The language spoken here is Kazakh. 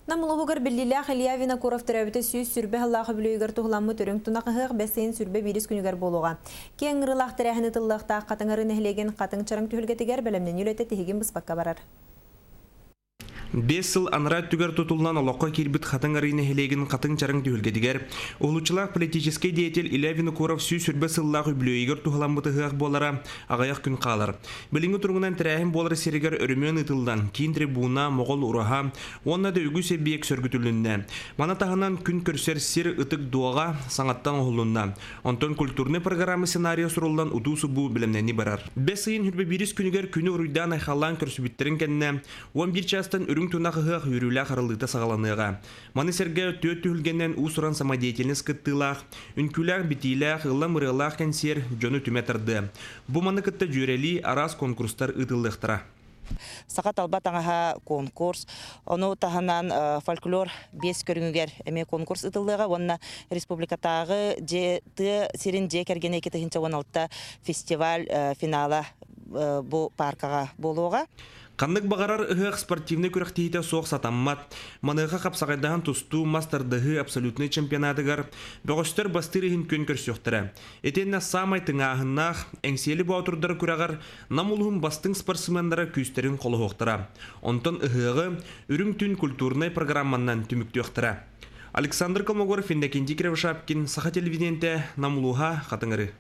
Намулугар биллилях Илья Винокуров төрәбіті сүйіз сүрбе халлағы бүлігер тұғыламы түрің тұнақығық бәсейін сүрбе бирис күнігер болуға. Кен ғырылақ тірәхіні тыллықта қатыңары нәхілеген қатың чарың түхілгетігер бәлемнен үлеті тегеген бұспаққа барар. 5 сыл анрат түгер тутулынан олоққа келбіт қатың арыйны хелеген қатың чарың түйілгедігер. Олучылақ политический деятель Илья Винокуров сүй сүрбе сыллағы бүлігер тұғыламыты ғақ болара ағаяқ күн қалар. Біліңі тұрғынан тірәхін болар серігер өрімен ұтылдан, кейін трибуна, моғол ұраға, онна да үгі себиек сөргітілінне. Мана тағынан күн көрсер сер ұтық дуаға саңаттан оғылынна. Онтон культурны программы сценария сұрылдан ұтусы бұл білімнені барар. 5 сыйын хүрбе бирис күнігер күні ұруйдан айқалан көрсібіттерін кәнне, 11 частан үрің тұнақығы үйрілі қарылыта сағаланыға. Маны серге төт түхілгеннен ұсыран самадейтеліс кыттылақ, үнкіләқ, бітиләқ, ылам-ырылақ кәнсер жоны түмәтірді. Бұ маны кытта жөрелі арас конкурстар ұтылықтыра. Сақат албат аңаға конкурс, оны тағынан фольклор 5 көріңігер әме конкурс ұтылыға, онына республикатағы серін же кәргене кетігінші 16 фестиваль финала бұл паркаға болуға. Қандық бағарар ұғық спортивны көріқтейті соқ сатаммат, маныға қапсағайдаған тұсту мастардығы абсолютный чемпионатығар, бөғістер бастырығын көн көрсіқтірі. Етенне самай тыңағыннақ, әңселі баутырдар көрағар, намулығын бастың спортсмендары күйістерін қолы хоқтыра. Онтан ұғығы үрің түн культурный программаннан түмікті оқтыра. Александр Колмогоров, Индекенди Кривошапкин, Саха телевиденте, намулуға қатыңыры.